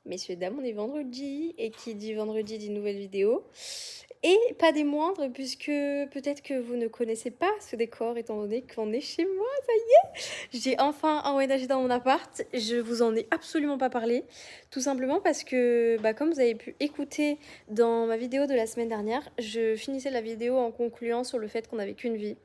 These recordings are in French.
messieurs, dames, on est vendredi, et qui dit vendredi dit nouvelle vidéo. Et pas des moindres, puisque peut-être que vous ne connaissez pas ce décor, étant donné qu'on est chez moi, ça y est. J'ai enfin emménagé dans mon appart, je vous en ai absolument pas parlé, tout simplement parce que, comme vous avez pu écouter dans ma vidéo de la semaine dernière, je finissais la vidéo en concluant sur le fait qu'on n'avait qu'une vie,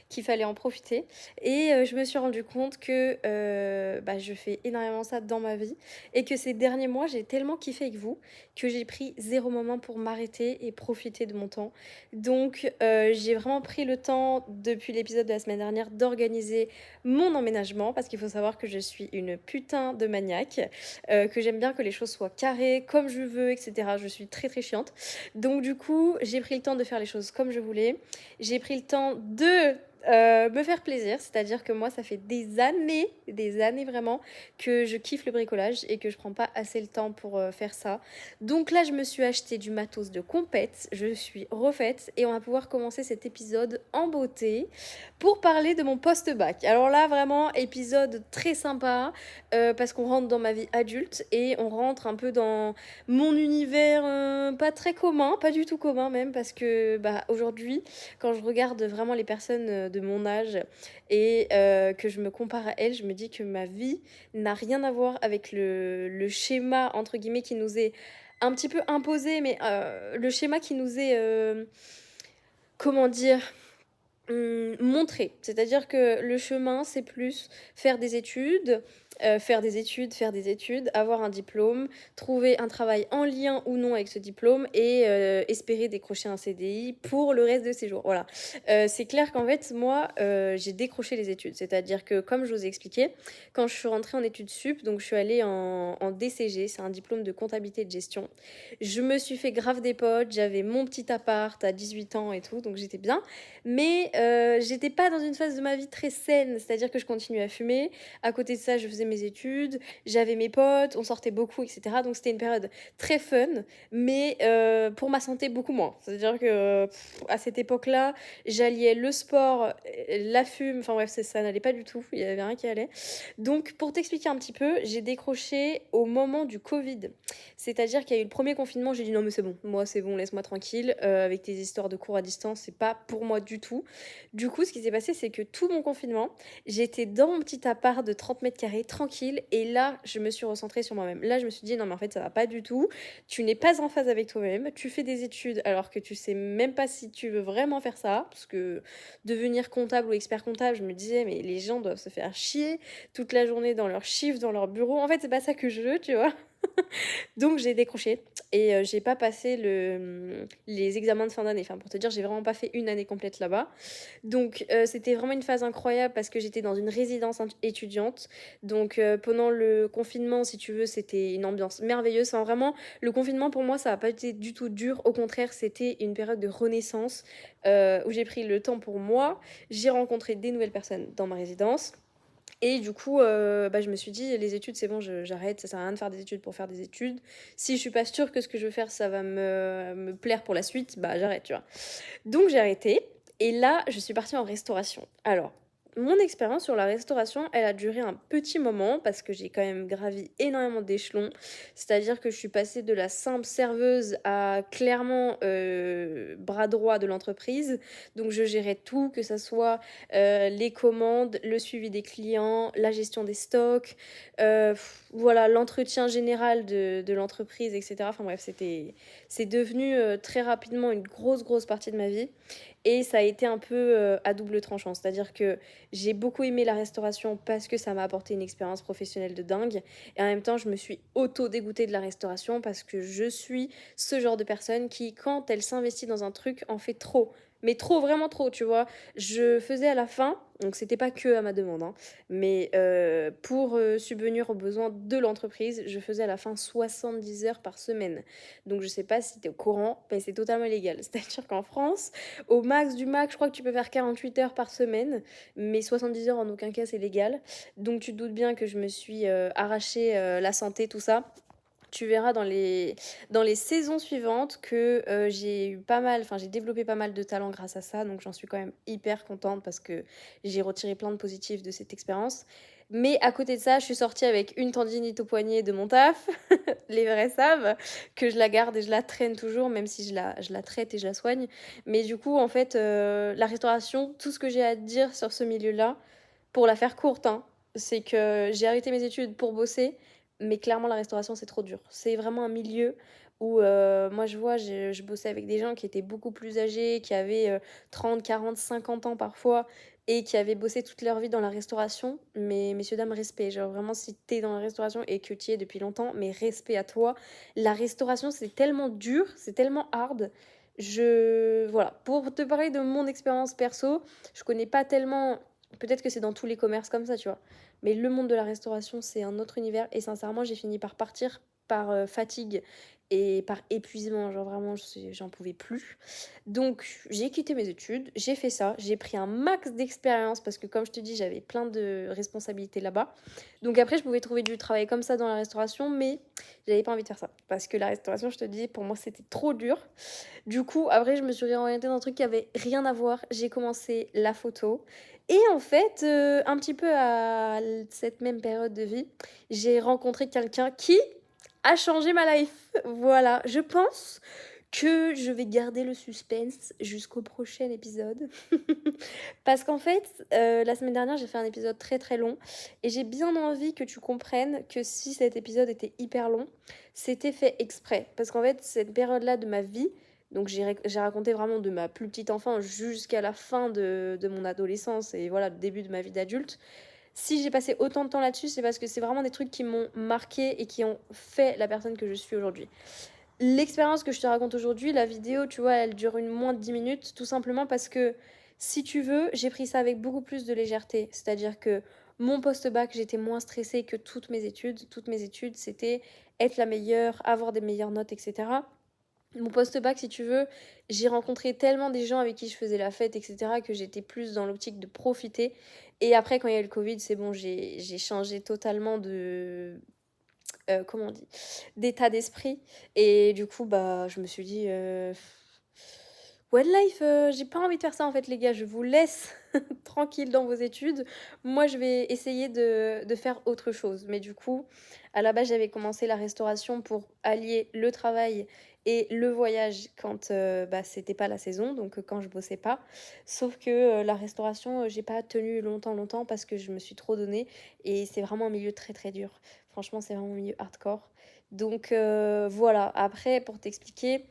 qu'il fallait en profiter, et je me suis rendu compte que je fais énormément ça dans ma vie, et que ces derniers mois, j'ai tellement kiffé avec vous que j'ai pris 0 moment pour m'arrêter et profiter de mon temps. Donc j'ai vraiment pris le temps, depuis l'épisode de la semaine dernière, d'organiser mon emménagement, parce qu'il faut savoir que je suis une putain de maniaque, que j'aime bien que les choses soient carrées, comme je veux, etc. Je suis très très chiante. Donc du coup, j'ai pris le temps de faire les choses comme je voulais. J'ai pris le temps de me faire plaisir, c'est-à-dire que moi, ça fait des années vraiment, que je kiffe le bricolage et que je prends pas assez le temps pour faire ça. Donc là, je me suis acheté du matos de compète, je suis refaite et on va pouvoir commencer cet épisode en beauté pour parler de mon post-bac. Alors là, vraiment, épisode très sympa parce qu'on rentre dans ma vie adulte et on rentre un peu dans mon univers pas très commun, pas du tout commun même, parce que aujourd'hui, quand je regarde vraiment les personnes de mon âge et que je me compare à elles, je me dis que ma vie n'a rien à voir avec le schéma, entre guillemets, qui nous est un petit peu imposé, mais le schéma qui nous est, comment dire, montré. C'est-à-dire que le chemin, c'est plus faire des études, avoir un diplôme, trouver un travail en lien ou non avec ce diplôme et espérer décrocher un CDI pour le reste de ses jours. Voilà. C'est clair qu'en fait, moi, j'ai décroché les études. C'est-à-dire que, comme je vous ai expliqué, quand je suis rentrée en études sup, donc je suis allée en DCG, c'est un diplôme de comptabilité et de gestion. Je me suis fait grave des potes, j'avais mon petit appart à 18 ans et tout, donc j'étais bien. Mais j'étais pas dans une phase de ma vie très saine, c'est-à-dire que je continuais à fumer. À côté de ça, je faisais mes études, j'avais mes potes, on sortait beaucoup, etc. Donc c'était une période très fun, mais pour ma santé, beaucoup moins. C'est-à-dire que à cette époque-là, j'alliais le sport, la fume, enfin bref, ça n'allait pas du tout, il y avait rien qui allait. Donc pour t'expliquer un petit peu, j'ai décroché au moment du Covid. C'est-à-dire qu'il y a eu le premier confinement, j'ai dit non mais c'est bon, moi c'est bon, laisse-moi tranquille, avec tes histoires de cours à distance, c'est pas pour moi du tout. Du coup, ce qui s'est passé, c'est que tout mon confinement, j'étais dans mon petit appart de 30 mètres carrés, tranquille, et là, je me suis recentrée sur moi-même. Là, je me suis dit non mais en fait, ça va pas du tout, tu n'es pas en phase avec toi-même, tu fais des études alors que tu sais même pas si tu veux vraiment faire ça, parce que devenir comptable ou expert comptable, je me disais mais les gens doivent se faire chier toute la journée dans leurs chiffres, dans leur bureau. En fait, c'est pas ça que je veux, tu vois. Donc j'ai décroché et j'ai pas passé les examens de fin d'année. Enfin, pour te dire, j'ai vraiment pas fait une année complète là-bas. Donc c'était vraiment une phase incroyable parce que j'étais dans une résidence étudiante. Donc pendant le confinement, si tu veux, c'était une ambiance merveilleuse. Enfin, vraiment, le confinement pour moi, ça a pas été du tout dur. Au contraire, c'était une période de renaissance où j'ai pris le temps pour moi. J'ai rencontré des nouvelles personnes dans ma résidence. Et du coup, je me suis dit: «Les études, c'est bon, j'arrête, ça sert à rien de faire des études pour faire des études. Si je suis pas sûre que ce que je veux faire, ça va me plaire pour la suite, j'arrête», tu vois? Donc j'ai arrêté et là, je suis partie en restauration. Alors, mon expérience sur la restauration, elle a duré un petit moment parce que j'ai quand même gravi énormément d'échelons. C'est-à-dire que je suis passée de la simple serveuse à clairement bras droit de l'entreprise. Donc je gérais tout, que ça soit les commandes, le suivi des clients, la gestion des stocks, voilà, l'entretien général de l'entreprise, etc. Enfin bref, c'est devenu très rapidement une grosse partie de ma vie. Et ça a été un peu à double tranchant. C'est-à-dire que j'ai beaucoup aimé la restauration parce que ça m'a apporté une expérience professionnelle de dingue. Et en même temps, je me suis auto-dégoûtée de la restauration parce que je suis ce genre de personne qui, quand elle s'investit dans un truc, en fait trop. Mais trop, vraiment trop, tu vois. Je faisais à la fin, donc c'était pas que à ma demande, hein, mais pour subvenir aux besoins de l'entreprise, je faisais à la fin 70 heures par semaine. Donc je sais pas si t'es au courant, mais c'est totalement illégal. C'est-à-dire qu'en France, au max du max, je crois que tu peux faire 48 heures par semaine, mais 70 heures en aucun cas c'est légal. Donc tu te doutes bien que je me suis arraché la santé, tout ça Tu verras dans les saisons suivantes que j'ai développé pas mal de talent grâce à ça, donc j'en suis quand même hyper contente parce que j'ai retiré plein de positifs de cette expérience. Mais à côté de ça, je suis sortie avec une tendinite au poignet de mon taf, les vrais savent, que je la garde et je la traîne toujours, même si je la traite et je la soigne. Mais du coup, en fait, la restauration, tout ce que j'ai à te dire sur ce milieu-là, pour la faire courte, hein, c'est que j'ai arrêté mes études pour bosser, mais clairement la restauration c'est trop dur. C'est vraiment un milieu où moi je vois, je bossais avec des gens qui étaient beaucoup plus âgés, qui avaient 30, 40, 50 ans parfois, et qui avaient bossé toute leur vie dans la restauration. Mais messieurs, dames, respect. Genre vraiment si t'es dans la restauration et que tu y es depuis longtemps, mais respect à toi. La restauration c'est tellement dur, c'est tellement hard. Voilà, pour te parler de mon expérience perso, je connais pas tellement. Peut-être que c'est dans tous les commerces comme ça, tu vois. Mais le monde de la restauration, c'est un autre univers. Et sincèrement, j'ai fini par partir par fatigue et par épuisement. Genre vraiment, j'en pouvais plus. Donc, j'ai quitté mes études, j'ai fait ça. J'ai pris un max d'expérience parce que, comme je te dis, j'avais plein de responsabilités là-bas. Donc, après, je pouvais trouver du travail comme ça dans la restauration, mais j'avais pas envie de faire ça. Parce que la restauration, je te dis, pour moi, c'était trop dur. Du coup, après, je me suis réorientée dans un truc qui avait rien à voir. J'ai commencé la photo. Et en fait, un petit peu à cette même période de vie, j'ai rencontré quelqu'un qui a changé ma life. Voilà, je pense que je vais garder le suspense jusqu'au prochain épisode. Parce qu'en fait, la semaine dernière, j'ai fait un épisode très très long. Et j'ai bien envie que tu comprennes que si cet épisode était hyper long, c'était fait exprès. Parce qu'en fait, cette période-là de ma vie, donc j'ai raconté vraiment de ma plus petite enfance jusqu'à la fin de mon adolescence et voilà, le début de ma vie d'adulte. Si j'ai passé autant de temps là-dessus, c'est parce que c'est vraiment des trucs qui m'ont marqué et qui ont fait la personne que je suis aujourd'hui. L'expérience que je te raconte aujourd'hui, la vidéo, tu vois, elle dure moins de 10 minutes, tout simplement parce que, si tu veux, j'ai pris ça avec beaucoup plus de légèreté. C'est-à-dire que mon post-bac, j'étais moins stressée que toutes mes études. Toutes mes études, c'était être la meilleure, avoir des meilleures notes, etc. Mon post-bac, si tu veux, j'ai rencontré tellement des gens avec qui je faisais la fête, etc., que j'étais plus dans l'optique de profiter. Et après, quand il y a eu le Covid, c'est bon, j'ai changé totalement de, comment on dit, d'état d'esprit. Et du coup, bah, je me suis dit, One Life, j'ai pas envie de faire ça en fait, les gars. Je vous laisse tranquille dans vos études. Moi, je vais essayer de faire autre chose. Mais du coup, à la base, j'avais commencé la restauration pour allier le travail et le voyage quand bah, c'était pas la saison, donc quand je bossais pas. Sauf que la restauration, j'ai pas tenu longtemps parce que je me suis trop donnée et c'est vraiment un milieu très très dur. Franchement, c'est vraiment un milieu hardcore. Donc voilà, après, pour t'expliquer,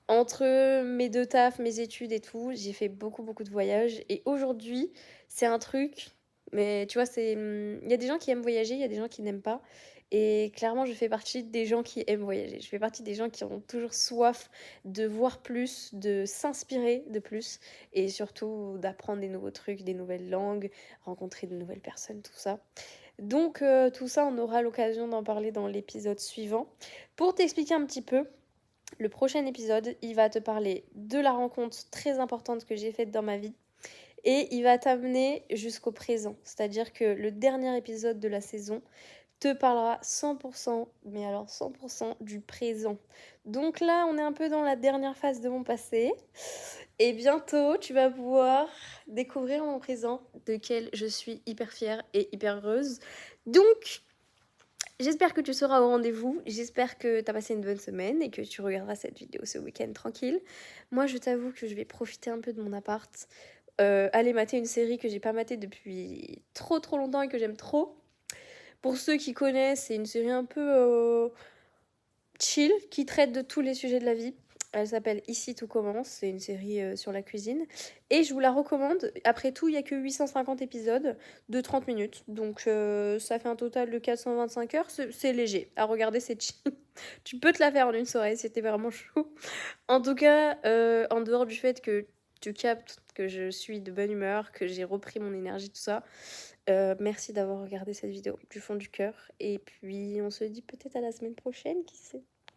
entre mes deux tafs, mes études et tout, j'ai fait beaucoup de voyages. Et aujourd'hui, c'est un truc, mais tu vois, il y a des gens qui aiment voyager, il y a des gens qui n'aiment pas. Et clairement, je fais partie des gens qui aiment voyager. Je fais partie des gens qui ont toujours soif de voir plus, de s'inspirer de plus, et surtout d'apprendre des nouveaux trucs, des nouvelles langues, rencontrer de nouvelles personnes, tout ça. Donc tout ça, on aura l'occasion d'en parler dans l'épisode suivant. Pour t'expliquer un petit peu, le prochain épisode, il va te parler de la rencontre très importante que j'ai faite dans ma vie et il va t'amener jusqu'au présent. C'est-à-dire que le dernier épisode de la saison te parlera 100%, mais alors 100% du présent. Donc là, on est un peu dans la dernière phase de mon passé. Et bientôt, tu vas pouvoir découvrir mon présent, lequel je suis hyper fière et hyper heureuse. Donc, j'espère que tu seras au rendez-vous, j'espère que tu as passé une bonne semaine et que tu regarderas cette vidéo ce week-end tranquille. Moi, je t'avoue que je vais profiter un peu de mon appart, aller mater une série que j'ai pas matée depuis trop longtemps et que j'aime trop. Pour ceux qui connaissent, c'est une série un peu chill qui traite de tous les sujets de la vie. Elle s'appelle Ici tout commence, c'est une série sur la cuisine. Et je vous la recommande. Après tout, il n'y a que 850 épisodes de 30 minutes. Donc ça fait un total de 425 heures. C'est léger. À regarder, c'est chill. Tu peux te la faire en une soirée si t'es vraiment chaud. En tout cas, en dehors du fait que tu captes que je suis de bonne humeur, que j'ai repris mon énergie, tout ça, merci d'avoir regardé cette vidéo du fond du cœur. Et puis on se dit peut-être à la semaine prochaine, qui sait.